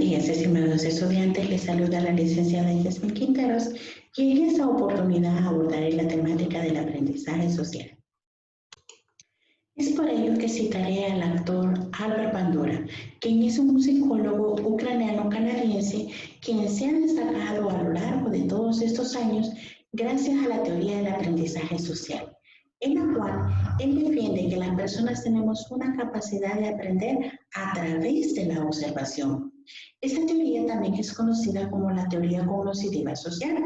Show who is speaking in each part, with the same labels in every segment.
Speaker 1: días, estimados estudiantes. Les saluda la licenciada Yasmin Quinteros y en esta oportunidad abordaré la temática del aprendizaje social. Es por ello que citaré al actor Albert Bandura, quien es un psicólogo ucraniano-canadiense quien se ha destacado a lo largo de todos estos años gracias a la teoría del aprendizaje social, en la cual él defiende que las personas tenemos una capacidad de aprender a través de la observación. Esta teoría también es conocida como la teoría cognitiva social,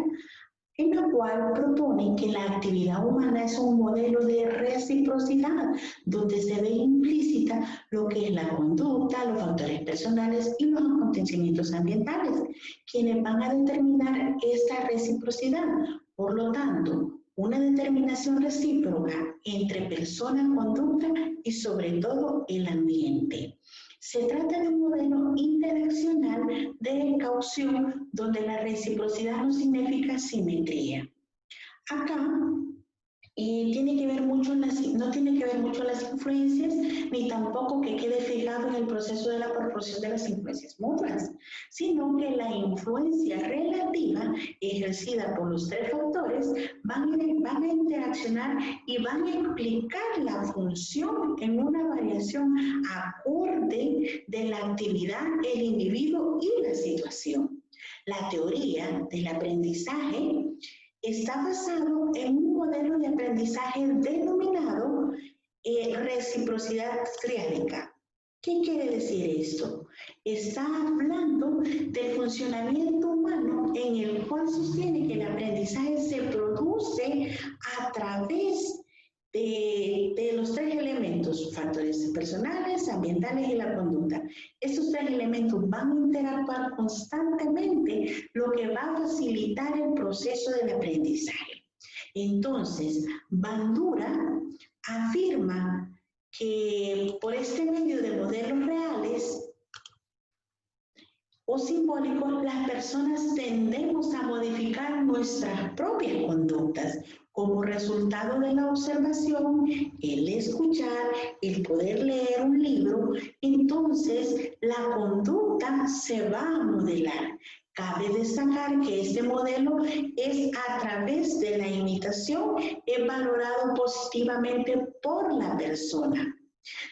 Speaker 1: en la cual propone que la actividad humana es un modelo de reciprocidad, donde se ve implícita lo que es la conducta, los factores personales y los acontecimientos ambientales, quienes van a determinar esta reciprocidad. Por lo tanto, una determinación recíproca entre persona, conducta y sobre todo el ambiente. Se trata de un modelo interaccional de caución donde la reciprocidad no significa simetría. Acá no tiene que ver mucho las influencias, ni tampoco que quede fijado en el proceso de la proporción de las influencias mutuas, sino que la influencia relativa ejercida por los tres factores van a interaccionar y van a explicar la función en una variación acorde de la actividad, el individuo y la situación. La teoría del aprendizaje está basado en un modelo de aprendizaje denominado reciprocidad triádica. ¿Qué quiere decir esto? Está hablando del funcionamiento humano en el cual sostiene que el aprendizaje se produce a través de los tres elementos, factores personales, ambientales y la conducta. Estos tres elementos van a interactuar constantemente, lo que va a facilitar el proceso del aprendizaje. Entonces, Bandura afirma que por este medio de modelos reales o simbólicos, las personas tendemos a modificar nuestras propias conductas como resultado de la observación, el escuchar, el poder leer un libro. Entonces, la conducta se va a modelar. Cabe destacar que este modelo es a través de la imitación, es valorado positivamente por la persona.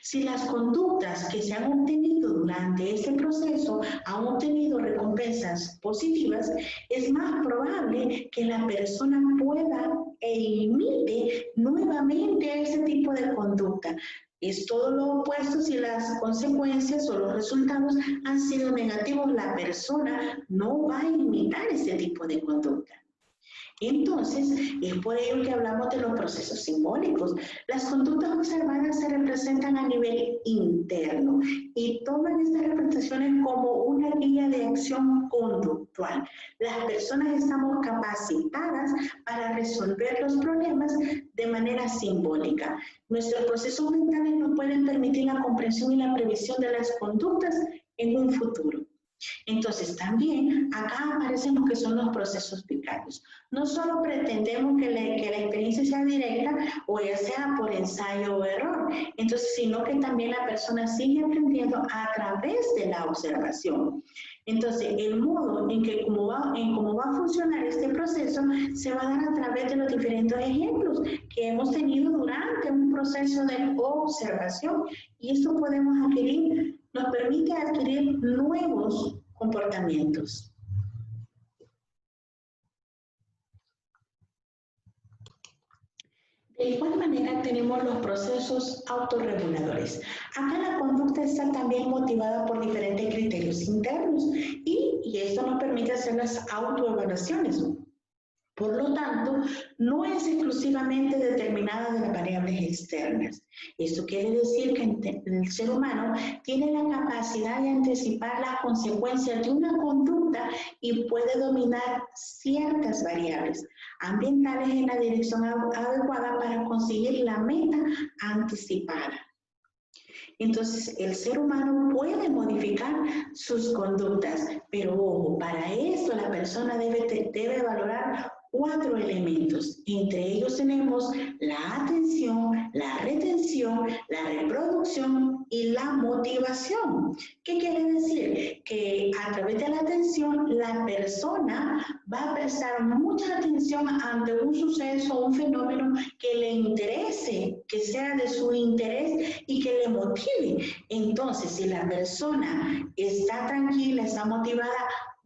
Speaker 1: Si las conductas que se han obtenido durante este proceso han obtenido recompensas positivas, es más probable que la persona pueda e imite nuevamente ese tipo de conducta. Es todo lo opuesto si las consecuencias o los resultados han sido negativos. La persona no va a imitar ese tipo de conducta. Entonces, es por ello que hablamos de los procesos simbólicos. Las conductas observadas se representan a nivel interno y toman estas representaciones como una guía de acción conductual. Las personas estamos capacitadas para resolver los problemas de manera simbólica. Nuestros procesos mentales nos pueden permitir la comprensión y la previsión de las conductas en un futuro. Entonces, también acá aparecen lo que son los procesos vicarios. No solo pretendemos que la experiencia sea directa o ya sea por ensayo o error, entonces, sino que también la persona sigue aprendiendo a través de la observación. Entonces, el modo en cómo va a funcionar este proceso se va a dar a través de los diferentes ejemplos que hemos tenido durante un proceso de observación, y esto nos permite adquirir nuevos comportamientos. De igual manera tenemos los procesos autorreguladores. Acá la conducta está también motivada por diferentes criterios internos y esto nos permite hacer las autoevaluaciones. Por lo tanto, no es exclusivamente determinada de las variables externas. Esto quiere decir que el ser humano tiene la capacidad de anticipar las consecuencias de una conducta y puede dominar ciertas variables ambientales en la dirección adecuada para conseguir la meta anticipada. Entonces, el ser humano puede modificar sus conductas, pero ojo, para esto la persona debe valorar 4 elementos. Entre ellos tenemos la atención, la retención, la reproducción y la motivación. ¿Qué quiere decir? Que a través de la atención, la persona va a prestar mucha atención ante un suceso, un fenómeno que le interese, que sea de su interés y que le motive. Entonces, si la persona está tranquila, está motivada,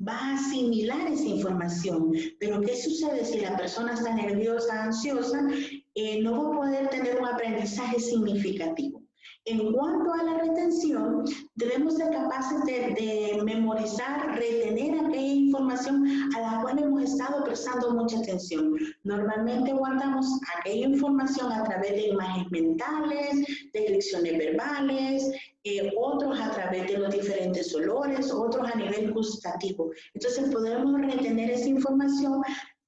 Speaker 1: va a asimilar esa información. Pero ¿qué sucede si la persona está nerviosa, ansiosa? No va a poder tener un aprendizaje significativo. En cuanto a la retención, debemos ser capaces de memorizar, retener aquella información a la cual hemos estado prestando mucha atención. Normalmente guardamos aquella información a través de imágenes mentales, descripciones verbales, otros a través de los diferentes olores, otros a nivel gustativo. Entonces podemos retener esa información,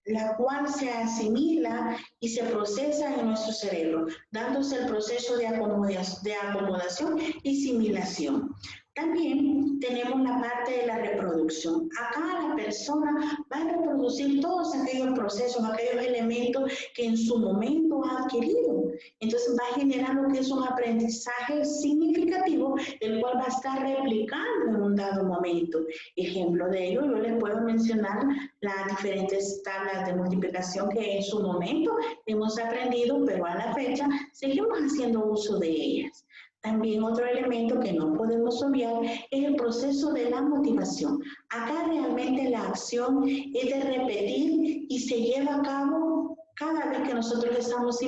Speaker 1: la cual se asimila y se procesa en nuestro cerebro, dándose el proceso de acomodación y asimilación. También tenemos la parte de la reproducción. Acá la persona va a reproducir todos aquellos procesos, aquellos elementos que en su momento ha adquirido. Entonces va a generar lo que es un aprendizaje significativo, el cual va a estar replicando en un dado momento. Ejemplo de ello, yo les puedo mencionar las diferentes tablas de multiplicación que en su momento hemos aprendido, pero a la fecha seguimos haciendo uso de ellas. También otro elemento que no podemos obviar es el proceso de la motivación. Acá realmente la acción es de repetir y se lleva a cabo cada vez que nosotros estamos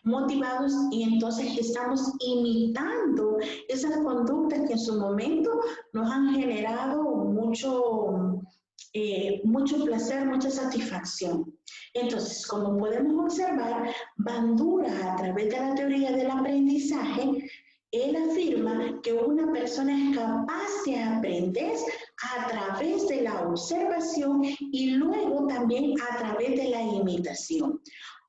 Speaker 1: motivados y entonces estamos imitando esas conductas que en su momento nos han generado mucho placer, mucha satisfacción. Entonces, como podemos observar, Bandura, a través de la teoría del aprendizaje, él afirma que una persona es capaz de aprender a través de la observación y luego también a través de la imitación.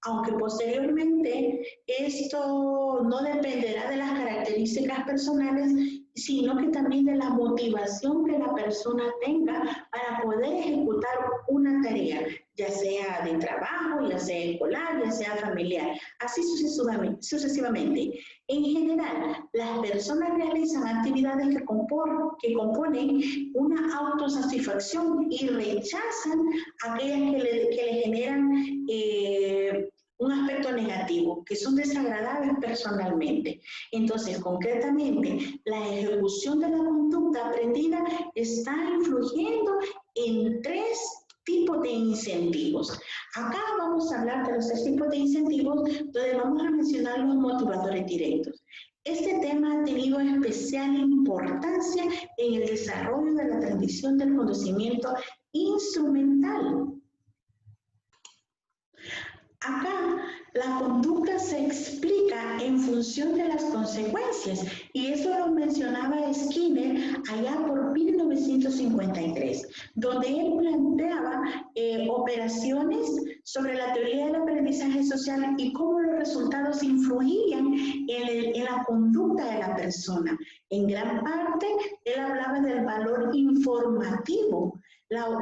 Speaker 1: Aunque posteriormente esto no dependerá de las características personales, sino que también de la motivación que la persona tenga para poder ejecutar una tarea, ya sea de trabajo, ya sea escolar, ya sea familiar, así sucesivamente. En general, las personas realizan actividades que componen una autosatisfacción y rechazan aquellas que le generan un aspecto negativo, que son desagradables personalmente. Entonces, concretamente, la ejecución de la conducta aprendida está influyendo en tres tipos de incentivos. Acá vamos a hablar de los tres tipos de incentivos, donde vamos a mencionar los motivadores directos. Este tema ha tenido especial importancia en el desarrollo de la transmisión del conocimiento instrumental. Acá la conducta se explica en función de las consecuencias y eso lo mencionaba Skinner allá por 1953, donde él planteaba operaciones sobre la teoría del aprendizaje social y cómo los resultados influían en la conducta de la persona. En gran parte, él hablaba del valor informativo,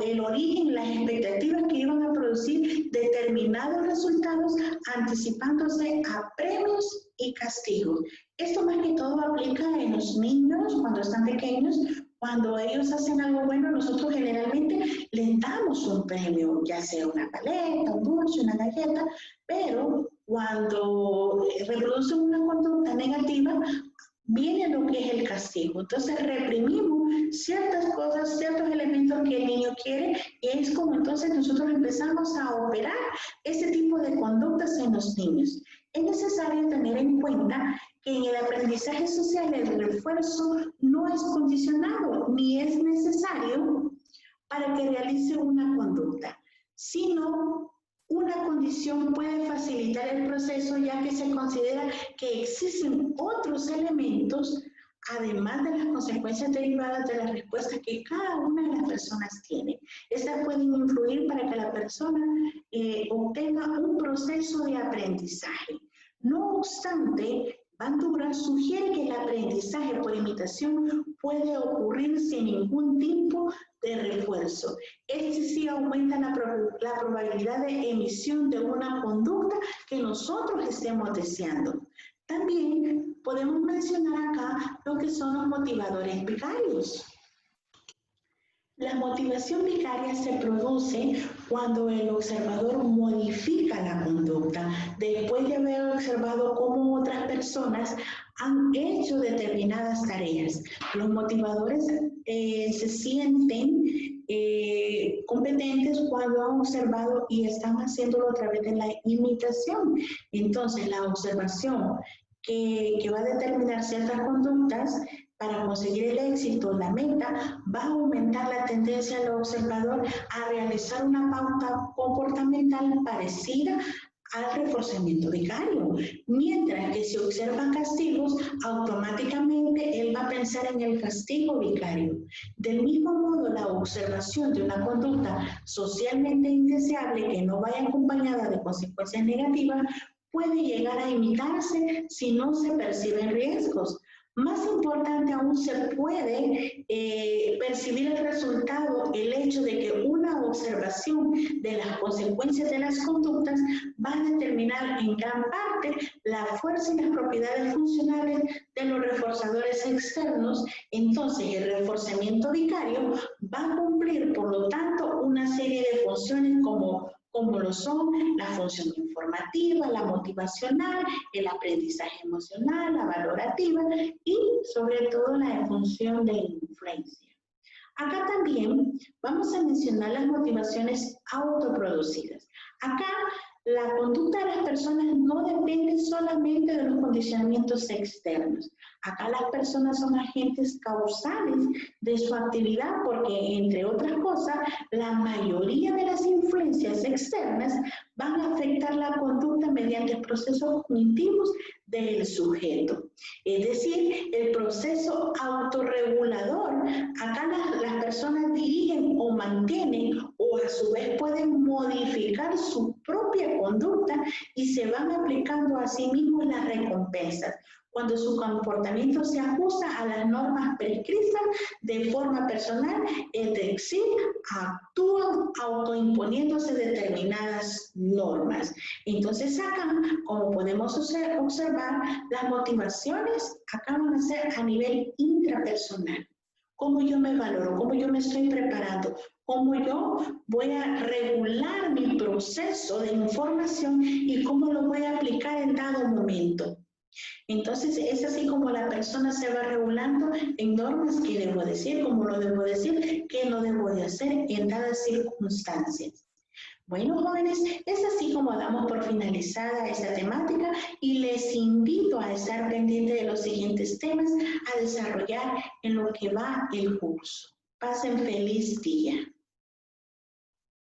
Speaker 1: el origen, las expectativas que iban a producir determinados resultados anticipándose a premios y castigos. Esto más que todo aplica en los niños cuando están pequeños. Cuando ellos hacen algo bueno, nosotros generalmente les damos un premio, ya sea una paleta, un dulce, una galleta, pero cuando reproducen una conducta negativa, viene lo que es el castigo. Entonces reprimimos ciertas cosas, ciertos elementos que el niño quiere y es como entonces nosotros empezamos a operar ese tipo de conductas en los niños. Es necesario tener en cuenta que en el aprendizaje social el refuerzo no es condicionado ni es necesario para que realice una conducta, sino una condición puede facilitar el proceso ya que se considera que existen otros elementos además de las consecuencias derivadas de las respuestas que cada una de las personas tiene. Estas pueden influir para que la persona obtenga un proceso de aprendizaje. No obstante, Bandura sugiere que el aprendizaje por imitación puede ocurrir sin ningún tipo de refuerzo. Este sí aumenta la probabilidad de emisión de una conducta que nosotros estemos deseando. También podemos mencionar acá lo que son los motivadores vicarios. La motivación vicaria se produce cuando el observador modifica la conducta después de haber observado cómo otras personas han hecho determinadas tareas. Los motivadores se sienten competentes cuando han observado y están haciéndolo a través de la imitación. Entonces, la observación que va a determinar ciertas conductas para conseguir el éxito, la meta, va a aumentar la tendencia del observador a realizar una pauta comportamental parecida al reforzamiento vicario. Mientras que si observa castigos, automáticamente él va a pensar en el castigo vicario. Del mismo modo, la observación de una conducta socialmente indeseable que no vaya acompañada de consecuencias negativas puede llegar a imitarse si no se perciben riesgos. Más importante aún, se puede percibir el resultado, el hecho de que una observación de las consecuencias de las conductas va a determinar en gran parte la fuerza y las propiedades funcionales de los reforzadores externos. Entonces, el reforzamiento vicario va a cumplir, por lo tanto, una serie de funciones como lo son la función informativa, la motivacional, el aprendizaje emocional, la valorativa y sobre todo la función de influencia. Acá también vamos a mencionar las motivaciones autoproducidas. Acá la conducta de las personas no depende solamente de los condicionamientos externos. Acá las personas son agentes causales de su actividad porque, entre otras cosas, la mayoría de las influencias externas van a afectar la conducta mediante procesos cognitivos del sujeto. Es decir, el proceso autorregulador. Acá las personas dirigen o mantienen o a su vez pueden modificar su propia conducta y se van aplicando a sí mismos las recompensas cuando su comportamiento se ajusta a las normas prescritas de forma personal, es decir, actúan autoimponiéndose determinadas normas. Entonces acá, como podemos observar, las motivaciones acá van a ser a nivel intrapersonal. Cómo yo me valoro, cómo yo me estoy preparando, cómo yo voy a regular mi proceso de información y cómo lo voy a aplicar en dado momento. Entonces, es así como la persona se va regulando en normas que debo decir, cómo lo debo decir, qué no debo de hacer en dadas circunstancias. Bueno, jóvenes, es así como damos por finalizada esta temática y les invito a estar pendientes de los siguientes temas a desarrollar en lo que va el curso. Pasen feliz día.